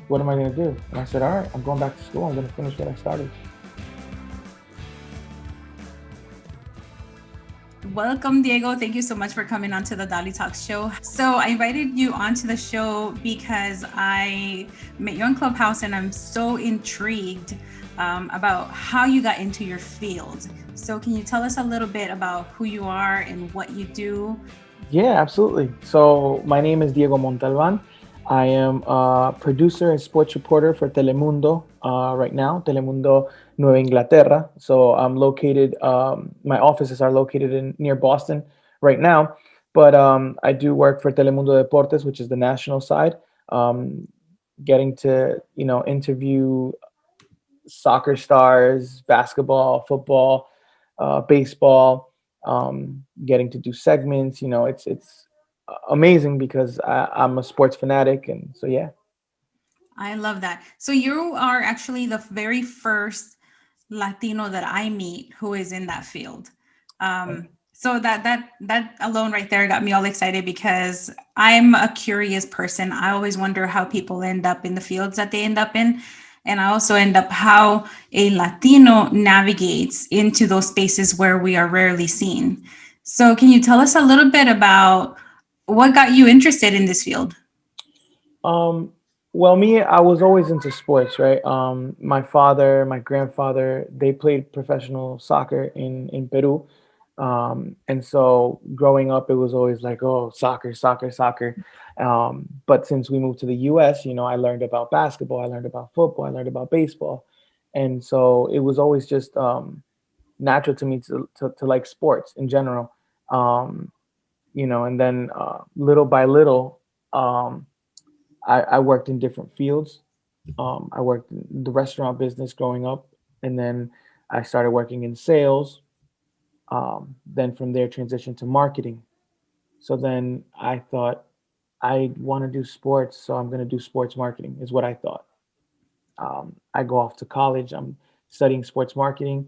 what am I going to do? And I said, all right, I'm going back to school. I'm going to finish what I started. Welcome, Diego. Thank you so much for coming on to the Dalitalks show. So I invited you onto the show because I met you on Clubhouse and I'm so intrigued about how you got into your field. So can you tell us a little bit about who you are and what you do? Yeah, absolutely. So my name is Diego Montalvan. I am a producer and sports reporter for Telemundo right now, Telemundo Nueva Inglaterra. So I'm located, my offices are located in near Boston right now, but I do work for Telemundo Deportes, which is the national side, um, getting to, interview soccer stars, basketball, football, baseball, getting to do segments. It's amazing because I'm a sports fanatic, and so yeah. I love that. So you are actually the very first Latino that I meet who is in that field. So that alone right there got me all excited because I'm a curious person. I always wonder how people end up in the fields that they end up in. And I also end up how a Latino navigates into those spaces where we are rarely seen. So can you tell us a little bit about what got you interested in this field? Um, well, me, I was always into sports, right? My father, my grandfather, they played professional soccer in Peru. And so growing up, it was always like, oh, soccer, soccer, soccer. But since we moved to the US, I learned about basketball, I learned about football, I learned about baseball. And so it was always just natural to me to like sports in general. Um, and then little by little, um, I worked in different fields. I worked in the restaurant business growing up, and then I started working in sales. Then from there, transitioned to marketing. So then I thought I want to do sports, so I'm going to do sports marketing, is what I thought. I go off to college. I'm studying sports marketing,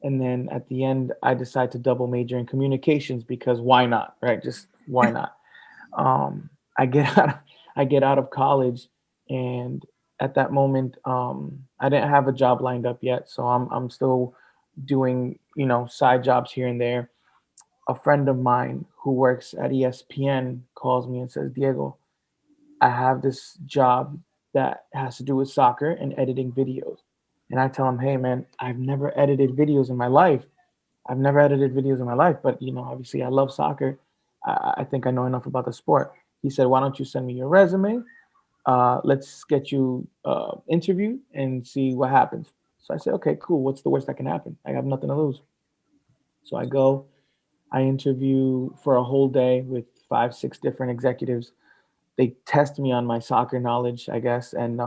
and then at the end, I decide to double major in communications because why not, right? Just why not? I get out, I get out of college, and at that moment, I didn't have a job lined up yet, so I'm still doing side jobs here and there. A friend of mine who works at ESPN calls me and says, Diego, I have this job that has to do with soccer and editing videos. And I tell him, hey man, I've never edited videos in my life. I've never edited videos in my life, but obviously I love soccer. I think I know enough about the sport. He said, why don't you send me your resume? Let's get you interviewed and see what happens. So I said, okay, cool. What's the worst that can happen? I have nothing to lose. So I go, I interview for a whole day with 5, 6 different executives. They test me on my soccer knowledge, I guess, and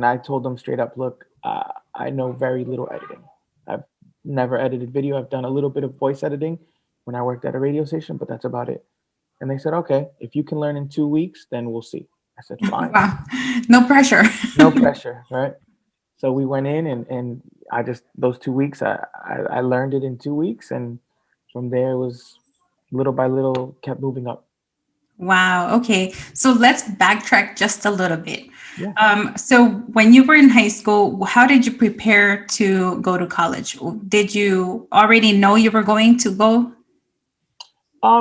I told them straight up, look, I know very little editing. I've never edited video. I've done a little bit of voice editing when I worked at a radio station, but that's about it. And they said, okay, if you can learn in 2 weeks, then we'll see. I said, fine, Wow, no pressure. no pressure, right? So we went in, and I just those 2 weeks, I learned it in 2 weeks, and from there it was little by little kept moving up. Wow. Okay. So let's backtrack just a little bit. Yeah. So when you were in high school, how did you prepare to go to college? Did you already know you were going to go?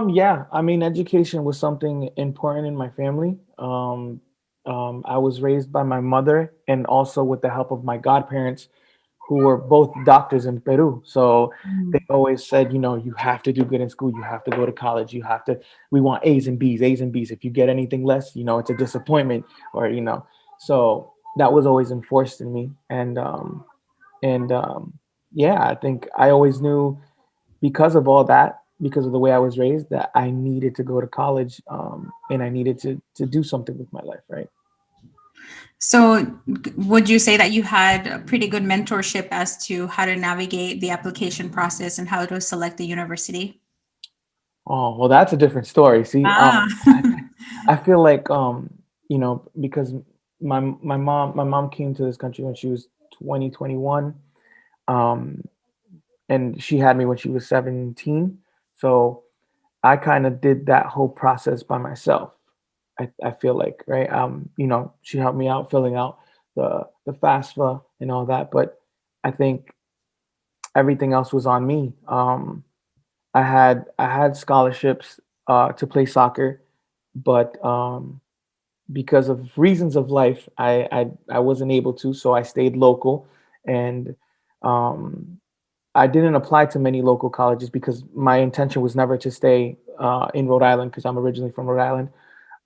Yeah, I mean, education was something important in my family. I was raised by my mother and also with the help of my godparents, who were both doctors in Peru. So they always said, you have to do good in school, you have to go to college, we want A's and B's, A's and B's. If you get anything less, it's a disappointment, or. So that was always enforced in me, and yeah, I think I always knew because of all that, because of the way I was raised, that I needed to go to college, and I needed to do something with my life, right? So would you say that you had a pretty good mentorship as to how to navigate the application process and how to select the university? Oh, well, that's a different story. See, Ah, I feel like because my mom came to this country when she was 2021, um, and she had me when she was 17. So I kind of did that whole process by myself. I feel like, right? She helped me out filling out the FAFSA and all that, but I think everything else was on me. I had scholarships to play soccer, but because of reasons of life, I wasn't able to, so I stayed local, and um, I didn't apply to many local colleges because my intention was never to stay in Rhode Island because I'm originally from Rhode Island.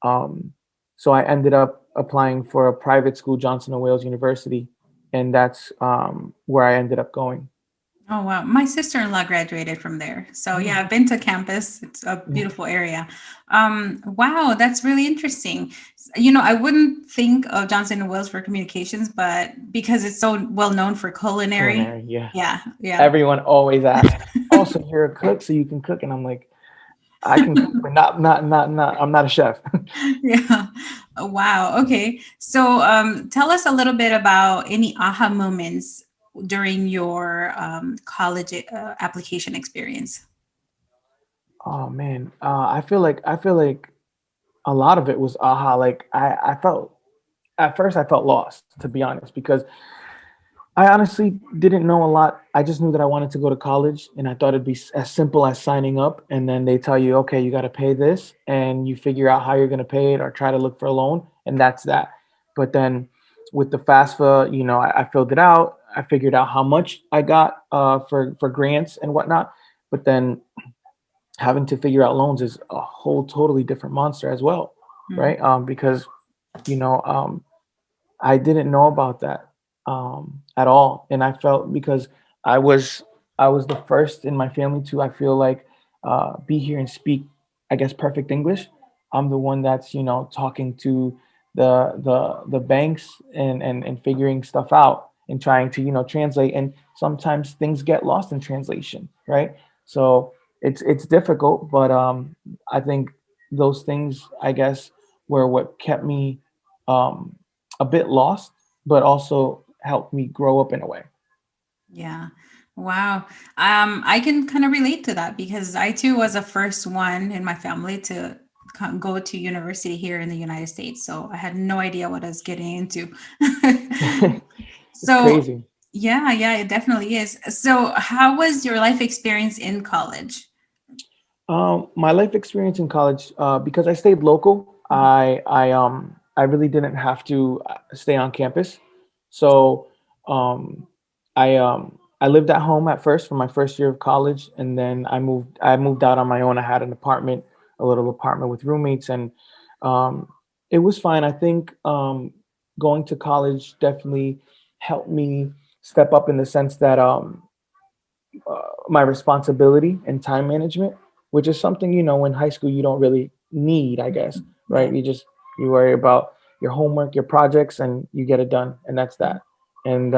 Um, so I ended up applying for a private school, Johnson and Wales University, and that's where I ended up going. Oh wow, my sister-in-law graduated from there. So Mm. yeah, I've been to campus. It's a beautiful area. Wow, that's really interesting. I wouldn't think of Johnson and Wales for communications, but because it's so well known for culinary. Culinary, yeah. Yeah, yeah. Everyone always asks, "Oh, so you're a cook, so you can cook?" And I'm like, "I can cook, but not. I'm not a chef." Yeah. Oh, wow. Okay. So tell us a little bit about any aha moments during your college application experience. Oh man, I feel like a lot of it was aha. Like I felt at first I felt lost, to be honest, because I honestly didn't know a lot. I just knew that I wanted to go to college, and I thought it'd be as simple as signing up, and then they tell you, okay, you got to pay this, and you figure out how you're going to pay it or try to look for a loan, and that's that. But then with the FAFSA, I filled it out. I figured out how much I got for grants and whatnot. But then having to figure out loans is a whole totally different monster as well, Mm, right? Because you know, um, I didn't know about that at all, and I felt because I was I was the first in my family to, I feel like, be here and speak, I guess, perfect English. I'm the one that's talking to the banks and figuring stuff out and trying to translate, and sometimes things get lost in translation, right? So it's difficult, but I think those things, I guess, were what kept me um, a bit lost, but also helped me grow up in a way. yeah. Wow. I can kind of relate to that because I too was the first one in my family to go to university here in the United States. So I had no idea what I was getting into. It's So, crazy. yeah, yeah, it definitely is. So, how was your life experience in college? My life experience in college, because I stayed local, I really didn't have to stay on campus. So um, I lived at home at first for my first year of college, and then I moved out on my own. I had an apartment, a little apartment with roommates, and um, it was fine. I think going to college definitely helped me step up in the sense that my responsibility and time management, which is something in high school you don't really need, I guess, Yeah. right? You worry about your homework, your projects, and you get it done, and that's that. And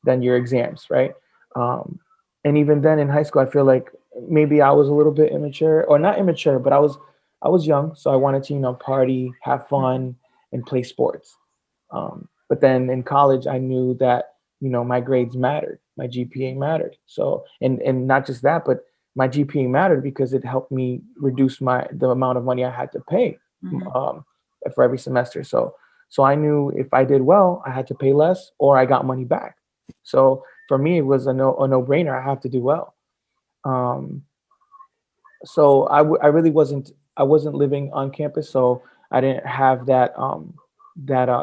then your exams, right? Um, and even then in high school, I feel like maybe I was a little bit immature, or not immature, but I was young, so I wanted to party, have fun, and play sports. But then in college, I knew that my grades mattered, my GPA mattered. So and not just that, but my GPA mattered because it helped me reduce the amount of money I had to pay Mhm. um, for every semester. So I knew if I did well, I had to pay less, or I got money back. So for me, it was a no brainer. I have to do well. Um, so I really wasn't living on campus, so I didn't have that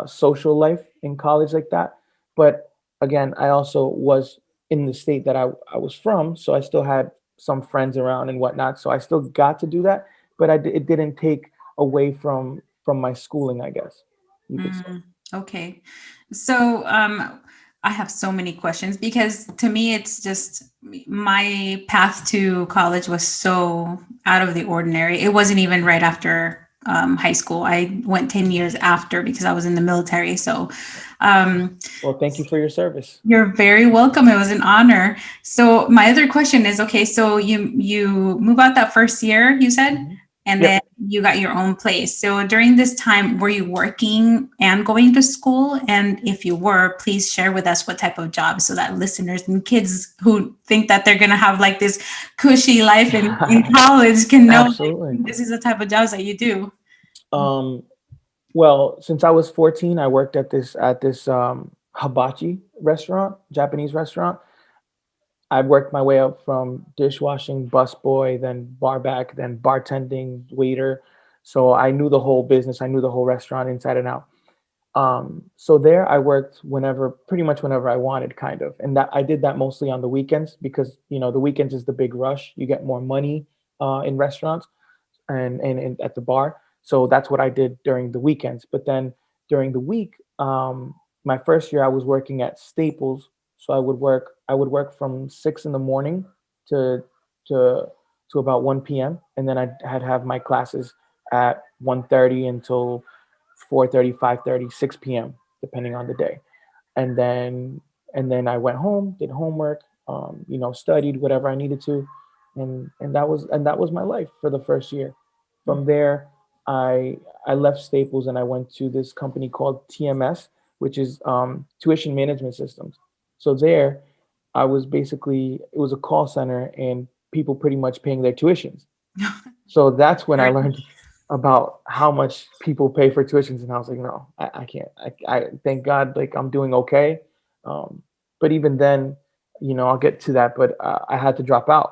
social life in college like that. But again, I also was in the state that I was from, so I still had some friends around and whatnot, so I still got to do that, but it didn't take away from my schooling, I guess you could say. Mm, okay. So I have so many questions because to me, it's just my path to college was so out of the ordinary. It wasn't even right after high school. I went 10 years after because I was in the military. So um, Well, thank you for your service. you're very welcome. It was an honor. So my other question is, okay, so you move out that first year, you said, Mhm. and then Yep. you got your own place. So during this time, were you working and going to school? And if you were, please share with us what type of jobs so that listeners and kids who think that they're gonna have like this cushy life in college can know like Absolutely. this is the type of jobs that you do. Um, well, since I was 14, I worked at this hibachi restaurant, Japanese restaurant. I worked my way up from dishwashing, busboy, then barback, then bartending, waiter. So I knew the whole business. I knew the whole restaurant inside and out. So there I worked whenever, pretty much whenever I wanted, kind of, and that I did that mostly on the weekends because the weekends is the big rush. You get more money in restaurants and at the bar. So that's what I did during the weekends. But then during the week, my first year I was working at Staples. So I would work from 6 in the morning to to to about 1 p.m. and then I'd have my classes at 1:30 until 4:30, 5:30, 6 p.m. depending on the day. And then I went home, did homework, studied whatever I needed to, and that was my life for the first year. From there, I I left Staples and I went to this company called TMS, which is Tuition Management Systems. So there, I was basically it was a call center and people pretty much paying their tuitions. So that's when I Right. learned about how much people pay for tuitions, and I was like, no, I can't. I thank God, like I'm doing okay. Um, but even then, I'll get to that. But I had to drop out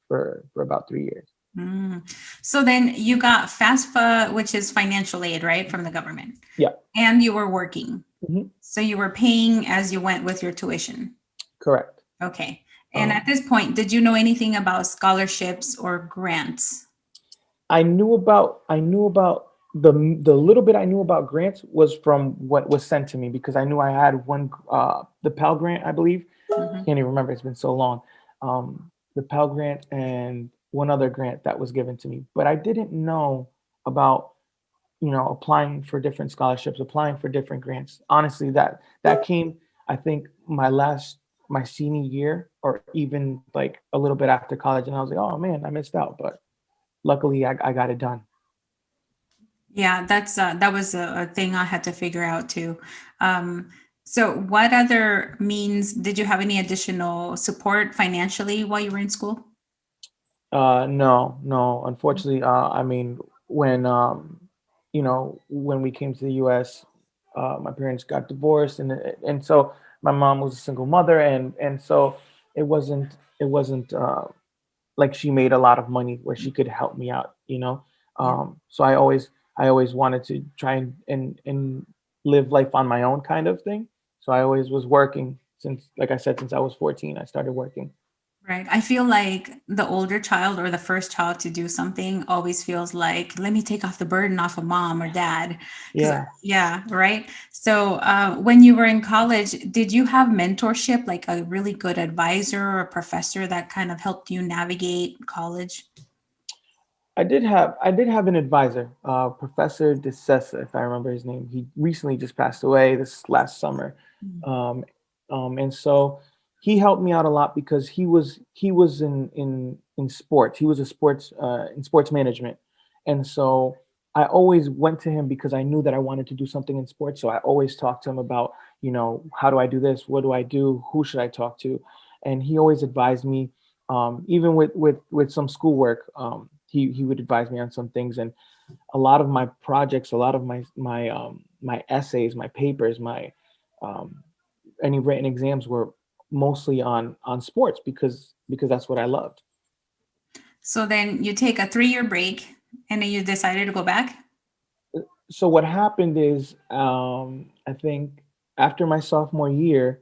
for about 3 years. Mm. So then you got FAFSA, which is financial aid, right, from the government, Yeah. and you were working. Hmm. So you were paying as you went with your tuition. Correct. Okay. And at Um, this point, did you know anything about scholarships or grants? I knew about the little bit I knew about grants was from what was sent to me because I knew I had one the Pell Grant, I believe. Mhm. Can't even remember. It's been so long. The Pell Grant and one other grant that was given to me, but I didn't know about applying for different scholarships, applying for different grants. Honestly, that came, I think, my senior year, or even like a little bit after college, and I was like, oh man, I missed out. But luckily, I got it done. Yeah, that was a thing I had to figure out too. Um, so, what other means did you have any additional support financially while you were in school? No, no. Unfortunately, I mean, when we came to the U.S., my parents got divorced, and so my mom was a single mother, and so it wasn't like she made a lot of money where she could help me out. Yeah. So I always wanted to try and live life on my own kind of thing. So I always was working since, like I said, since I was 14, I started working. Right. I feel like the older child or the first child to do something always feels like, let me take off the burden off of mom or dad. Because, Yeah. yeah, right. So, when you were in college, did you have mentorship, like a really good advisor or a professor that kind of helped you navigate college? I did have an advisor, Professor DeSessa, if I remember his name. He recently just passed away this last summer, um, and so he helped me out a lot because he was in sports. He was a sports in sports management, and so I always went to him because I knew that I wanted to do something in sports. So I always talked to him about, how do I do this? What do I do? Who should I talk to? And he always advised me, even with some schoolwork. He would advise me on some things, and a lot of my projects, a lot of my essays, my papers, my um, any written exams were mostly on sports because that's what I loved. So then you take a 3-year break and then you decided to go back? So what happened is, I think after my sophomore year,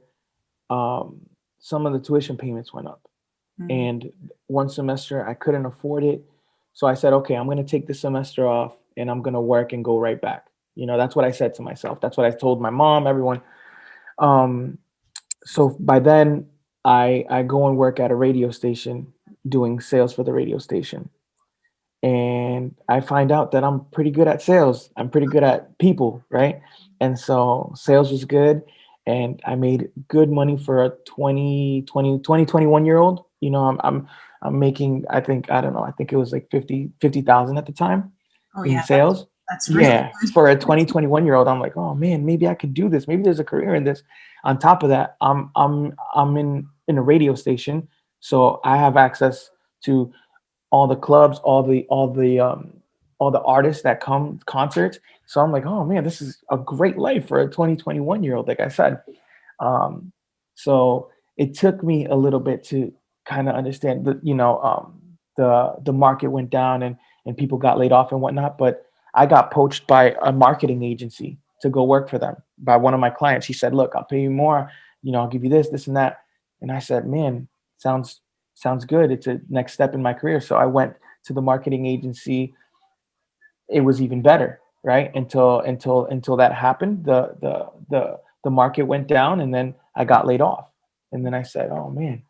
um, some of the tuition payments went up, Mhm. and one semester I couldn't afford it. So I said, okay, I'm going to take the semester off and I'm going to work and go right back. That's what I said to myself. That's what I told my mom, everyone. Um, so by then, I go and work at a radio station doing sales for the radio station. And I find out that I'm pretty good at sales. I'm pretty good at people, right? And so sales was good, and I made good money for a 21 year old. I'm making, I think, I don't know, I think it was like 50,000 at the time Oh in yeah, sales. that's really Yeah, for a 21 year old, I'm like, oh man, maybe I could do this. Maybe there's a career in this. On top of that, I'm in a radio station, so I have access to all the clubs, all the all the artists that come concerts. So I'm like, oh man, this is a great life for a 2021 year old, like I said. Um, so it took me a little bit to kind of understand that, the market went down and people got laid off and whatnot. But I got poached by a marketing agency to go work for them by one of my clients. He said, look, I'll pay you more, I'll give you this and that. And I said, man, sounds sounds good. It's a next step in my career. So I went to the marketing agency. It was even better, right? Until that happened, the market went down, and then I got laid off. And then I said, oh man,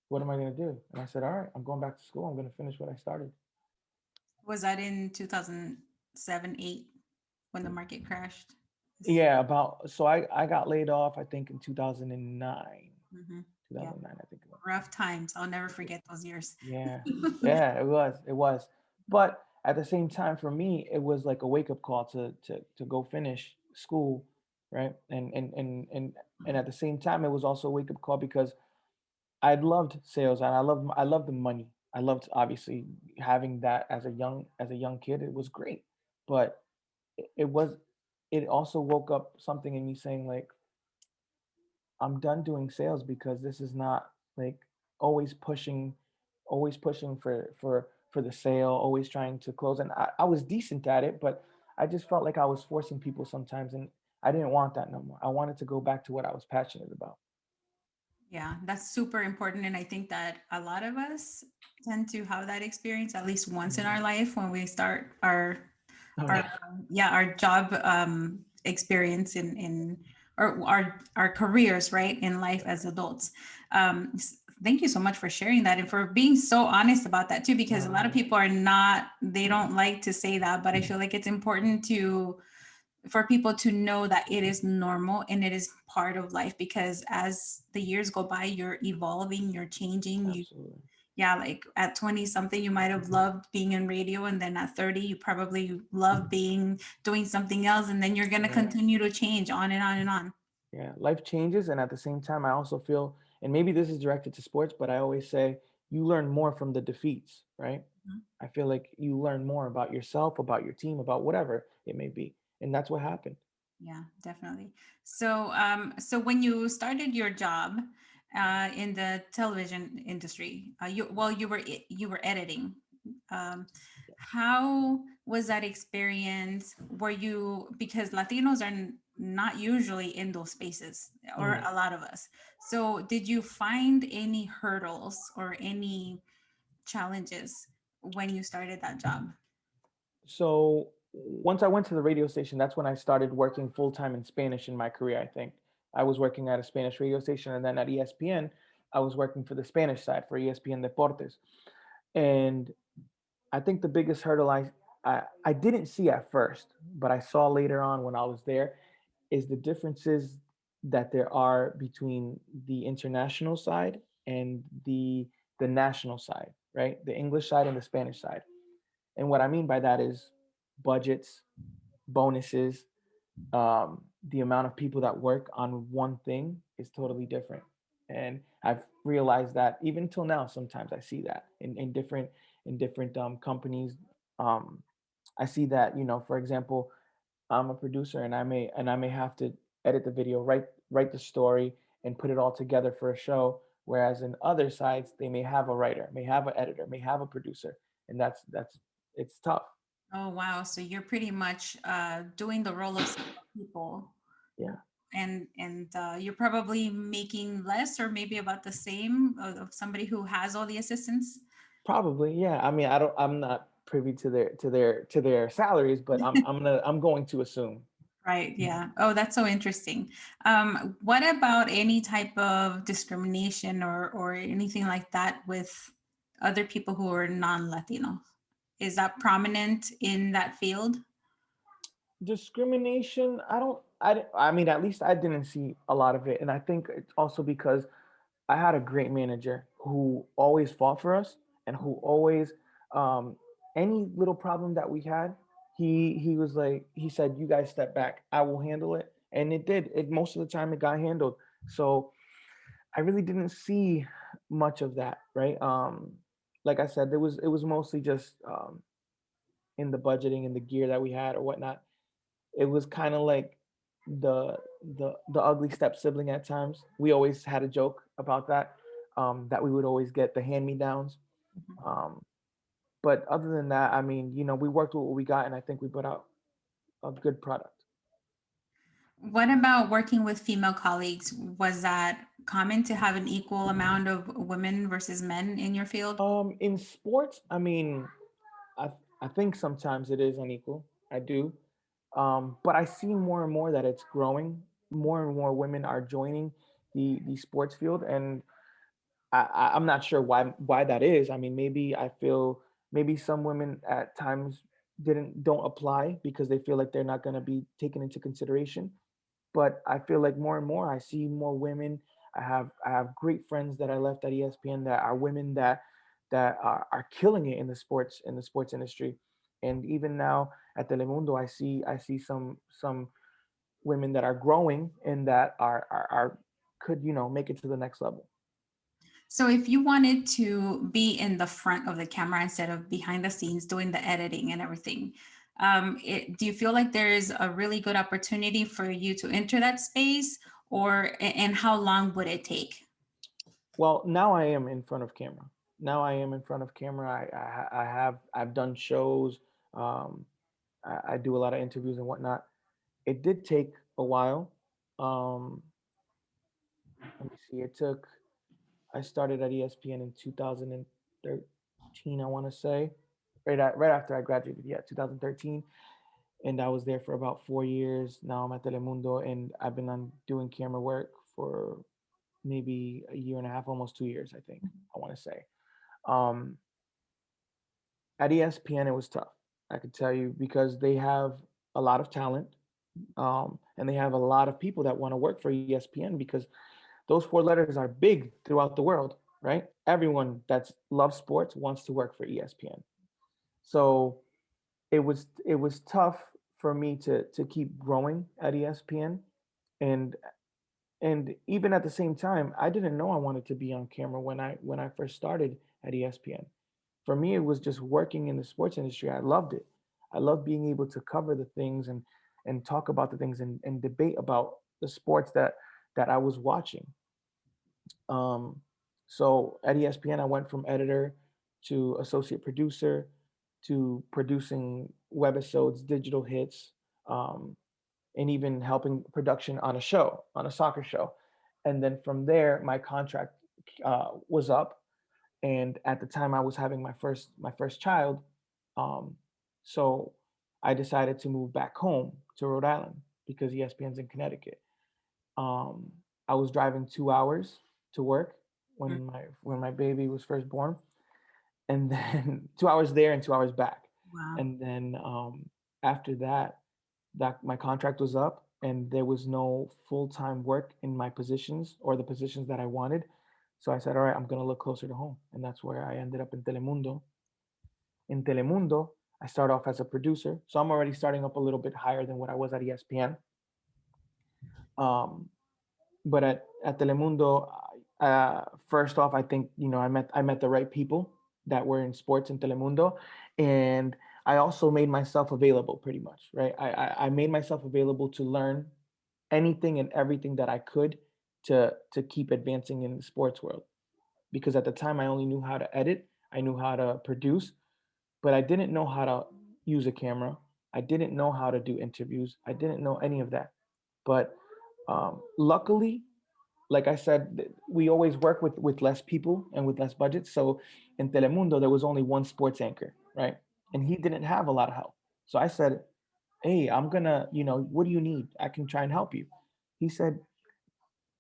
what am I going to do? And I said, all right, I'm going back to school. I'm going to finish what I started. Was that in 2007, 8 when the market crashed? Yeah, about so I got laid off, I think, in 2009. Mm-hmm. Yeah, 2009, I think it was. rough times. I'll never forget those years. Yeah. Yeah, it was. But at the same time, for me, it was like a wake up call to go finish school, right? And at the same time, it was also a wake up call because I'd loved sales, and I loved the money. I loved, obviously, having that as a young kid. It was great. But it also woke up something in me saying, like, I'm done doing sales because this is not, like, always pushing always pushing for the sale, always trying to close. And I was decent at it, but I just felt like I was forcing people sometimes, and I didn't want that no more. I wanted to go back to what I was passionate about. Yeah, that's super important. And I think that a lot of us tend to have that experience at least once in Mhm. our life when we start Oh our yeah. yeah, our job experience in or our careers, right, in life as adults. Thank you so much for sharing that and for being so honest about that too, because No, a no, lot of no. people are not, they don't like to say that, but I feel like it's important to for people to know that it is normal and it is part of life, because as the years go by, you're evolving, you're changing. You Absolutely. Yeah, like at 20 something you might have loved being in radio, and then at 30 you probably love being doing something else, and then you're going to Yeah. continue to change on and on and on. Yeah. Life changes, and at the same time, I also feel, and maybe this is directed to sports, but I always say you learn more from the defeats, right? Mhm. I feel like you learn more about yourself, about your team, about whatever it may be, and that's what happened. Yeah, definitely. So so when you started your job in the television industry, you were editing. um, how was that experience? Were you, because Latinos are not usually in those spaces, or Mm. a lot of us. So did you find any hurdles or any challenges when you started that job? So once I went to the radio station, that's when I started working full time in Spanish in my career. I think I was working at a Spanish radio station, and then at ESPN, I was working for the Spanish side for ESPN Deportes. And I think the biggest hurdle I didn't see at first, but I saw later on when I was there, is the differences that there are between the international side and the national side, right? The English side and the Spanish side. And what I mean by that is budgets, bonuses, the amount of people that work on one thing is totally different. And I've realized that even till now, sometimes I see that in different companies. Um, I see that, for example, I'm a producer, and I may have to edit the video, write the story, and put it all together for a show. Whereas in other sides, they may have a writer, may have an editor, may have a producer, and that's it's tough. Oh wow, so you're pretty much doing the role of several people, Yeah, and you're probably making less or maybe about the same of somebody who has all the assistants. probably. Yeah, I mean, I'm not privy to their salaries, but I'm going to assume. Right, yeah. Oh, that's so interesting. What about any type of discrimination or anything like that with other people who are non-Latino? Is that prominent in that field? Discrimination, I mean, at least I didn't see a lot of it, and I think it's also because I had a great manager who always fought for us, and who always, um, any little problem that we had, he was like, he said, "You guys step back, I will handle it," and it did. It most of the time it got handled. So I really didn't see much of that, right? Like I said, it was mostly just in the budgeting and the gear that we had or whatnot. It was kind of like the ugly step sibling at times. We always had a joke about that, that we would always get the hand me downs. Mhm. Um, but other than that, I mean, we worked with what we got, and I think we put out a good product. What about working with female colleagues? Was that common to have an equal amount of women versus men in your field? In sports, I mean, I I think sometimes it is unequal. I do, but I see more and more that it's growing. More and more women are joining the sports field, and I'm not sure why that is. I mean, maybe I feel maybe some women at times don't apply because they feel like they're not going to be taken into consideration. But I feel like more and more I see more women. I have great friends that I left at ESPN that are women that are killing it in the sports industry. And even now at Telemundo, I see some women that are growing and that are could make it to the next level. So, if you wanted to be in the front of the camera instead of behind the scenes doing the editing and everything, do you feel like there is a really good opportunity for you to enter that space, or and how long would it take? Well, now I am in front of camera. Now I am in front of camera. I've done shows. Um, I do a lot of interviews and whatnot. It did take a while. Um, Let me see. I started at ESPN in 2013, I want to say, right after I graduated. Yeah, 2013, and I was there for about 4 years. Now I'm at Telemundo, and I've been on doing camera work for maybe a year and a half, almost 2 years, I think. I want to say. Um, at ESPN, it was tough. I could tell you because they have a lot of talent, and they have a lot of people that want to work for ESPN because those four letters are big throughout the world, right? Everyone that loves sports wants to work for ESPN. So it was tough for me to keep growing at ESPN, and and even at the same time, I didn't know I wanted to be on camera when I first started at ESPN. For me, it was just working in the sports industry. I loved it. I loved being able to cover the things and talk about the things and debate about the sports that I was watching. Um, so at ESPN, I went from editor to associate producer to producing webisodes, digital hits, um, and even helping production on a show, on a soccer show. And then from there, my contract was up, and at the time, I was having my first child. Um, so I decided to move back home to Rhode Island because ESPN's in Connecticut. I was driving 2 hours to work Mhm. when my baby was first born, and then 2 hours there and 2 hours back, Wow. and then after that my contract was up, and there was no full-time work in my positions or the positions that I wanted. So I said, all right, I'm gonna look closer to home, and that's where I ended up in Telemundo. In Telemundo, I start off as a producer, so I'm already starting up a little bit higher than what I was at ESPN. Um, but at Telemundo, first off, I think I met the right people that were in sports in Telemundo, and I also made myself available pretty much, right? I made myself available to learn anything and everything that I could to keep advancing in the sports world. Because at the time, I only knew how to edit, I knew how to produce, but I didn't know how to use a camera. I didn't know how to do interviews. I didn't know any of that. But luckily, like I said, we always work with less people and with less budget. So in Telemundo, there was only one sports anchor, right? And he didn't have a lot of help. So I said, "Hey, I'm gonna, what do you need? I can try and help you." He said,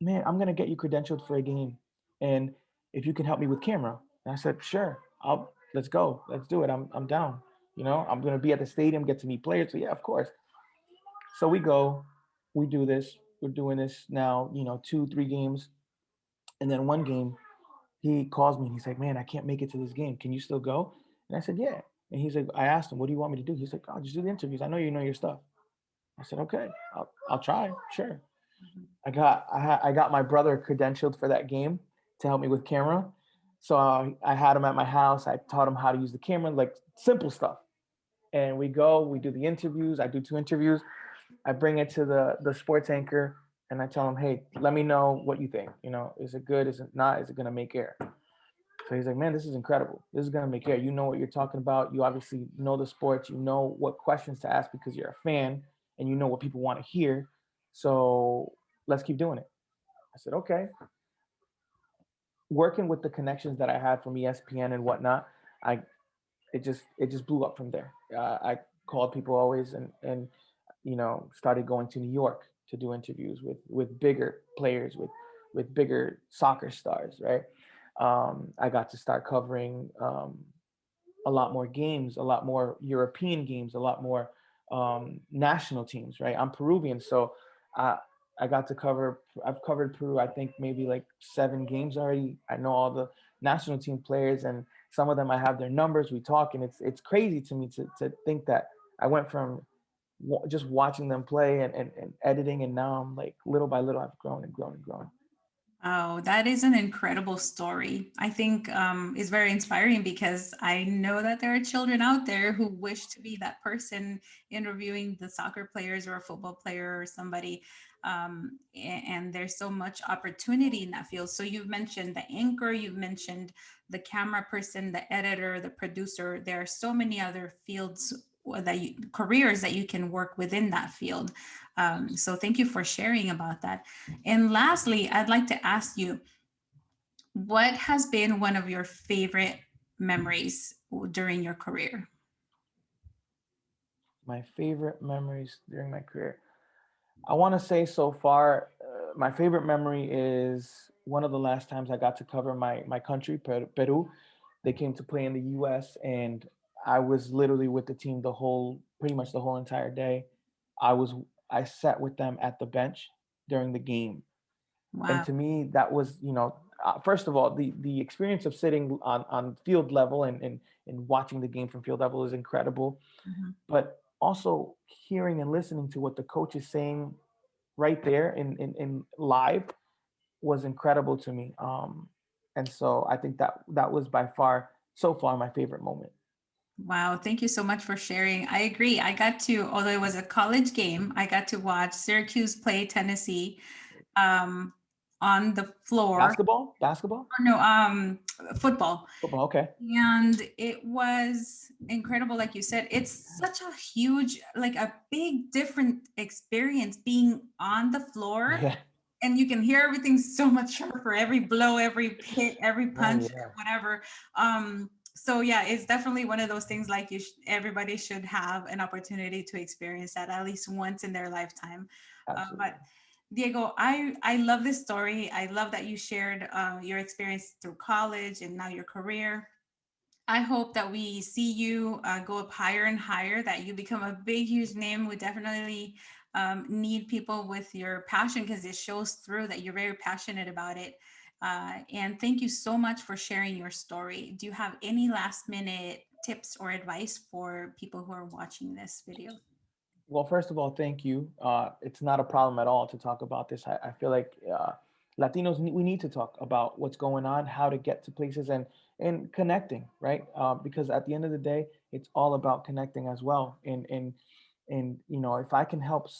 "Man, I'm gonna get you credentialed for a game, and if you can help me with camera." And I said, "Sure, let's go, let's do it. I'm down. I'm gonna be at the stadium, get to meet players. So yeah, of course." So we go, we do this. We're doing this now, 2, 3 games, and then one game, he calls me and he's like, "Man, I can't make it to this game. Can you still go?" And I said, "Yeah." And he's like, I asked him, "What do you want me to do?" He's like, "Oh, just do the interviews. I know you know your stuff." I said, "Okay, I'll try. Sure." I got my brother credentialed for that game to help me with camera. So I had him at my house. I taught him how to use the camera, like simple stuff. And we do the interviews. I do 2 interviews. I bring it to the sports anchor, and I tell him, hey, let me know what you think. Is it good? Is it not? Is it gonna make air? So he's like, man, this is incredible. This is gonna make air. You know what you're talking about. You obviously know the sports. You know what questions to ask because you're a fan, and you know what people want to hear. So let's keep doing it. I said, okay. Working with the connections that I had from ESPN and whatnot, I it just blew up from there. I called people always, and started going to New York to do interviews with bigger players, with bigger soccer stars, right? I got to start covering a lot more games, a lot more European games, a lot more national teams, right? I'm Peruvian, so I I got to cover. I've covered Peru. I think maybe like 7 games already. I know all the national team players, and some of them I have their numbers. We talk, and it's crazy to me to think that I went from just watching them play and editing, and now I'm like little by little I've grown and grown and grown. Oh, that is an incredible story. I think is very inspiring because I know that there are children out there who wish to be that person interviewing the soccer players or a football player or somebody. And there's so much opportunity in that field. So you've mentioned the anchor, you've mentioned the camera person, the editor, the producer. There are so many other fields careers that you can work within that field. So thank you for sharing about that. And lastly, I'd like to ask you, what has been one of your favorite memories during your career? My favorite memories during my career. I want to say so far, my favorite memory is one of the last times I got to cover my country, Peru. They came to play in the U.S. and I was literally with the team pretty much the whole entire day. I was I sat with them at the bench during the game, and Wow. to me that was first of all the experience of sitting on field level and watching the game from field level is incredible, Mhm. but also hearing and listening to what the coach is saying right there in live was incredible to me. And so I think that was by far so far my favorite moment. Wow, thank you so much for sharing. I agree. I got to, although it was a college game, I got to watch Syracuse play Tennessee um, on the floor. Basketball, Or no, football. football. Okay. And it was incredible. Like you said, it's such a huge, like a big different experience being on the floor, Yeah. and you can hear everything so much sharper, every blow, every hit, every Oh punch, yeah. whatever. So yeah, it's definitely one of those things like everybody should have an opportunity to experience that at least once in their lifetime. But Absolutely. Diego, I love this story. I love that you shared your experience through college and now your career. I hope that we see you go up higher and higher, that you become a big, huge name. We definitely need people with your passion because it shows through that you're very passionate about it. And thank you so much for sharing your story. Do you have any last minute tips or advice for people who are watching this video? Well, first of all, thank you. It's not a problem at all to talk about this. I feel like Latinos we need to talk about what's going on, how to get to places, and connecting, right? Because at the end of the day, it's all about connecting as well. And if I can help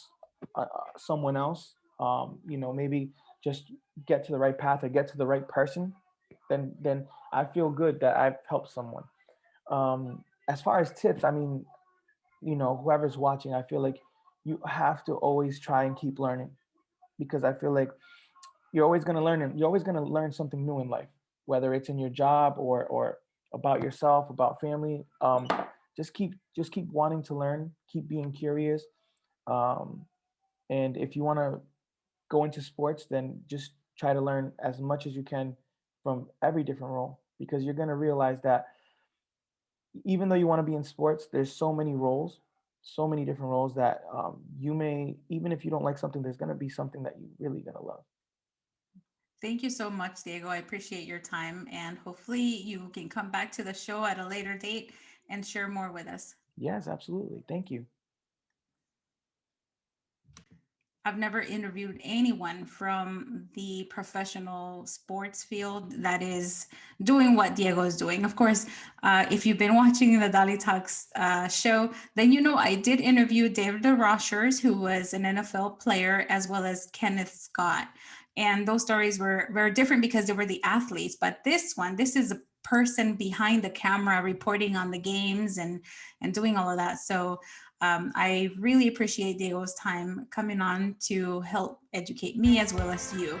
someone else, maybe just get to the right path or get to the right person, then I feel good that I've helped someone. As far as tips, I mean, whoever's watching, I feel like you have to always try and keep learning, because I feel like you're always going to learn, and you're always going to learn something new in life, whether it's in your job or about yourself, about family. Just keep wanting to learn, keep being curious. um, and if you want to go into sports, then just try to learn as much as you can from every different role, because you're going to realize that even though you want to be in sports, there's so many roles, so many different roles that you may, even if you don't like something, there's going to be something that you really going to love. Thank you so much, Diego. I appreciate your time, and hopefully, you can come back to the show at a later date and share more with us. Yes, absolutely. Thank you. I've never interviewed anyone from the professional sports field that is doing what Diego is doing. Of course, if you've been watching the Dalitalks show, then you know I did interview David Rochers, who was an NFL player, as well as Kenneth Scott. And those stories were very different because they were the athletes. But this is a person behind the camera reporting on the games and doing all of that. So I really appreciate Diego's time coming on to help educate me as well as you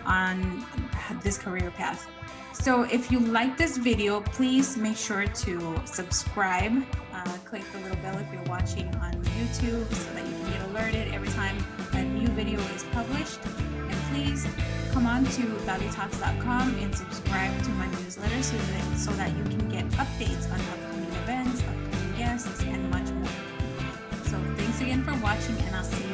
on this career path. So if you like this video, please make sure to subscribe. Click the little bell if you're watching on YouTube so that you can get alerted every time a new video is published. And please come on to Dalitalks.com and subscribe to my newsletter so that you can get updates on upcoming events, upcoming guests, and much more. So thanks again for watching, and I'll see you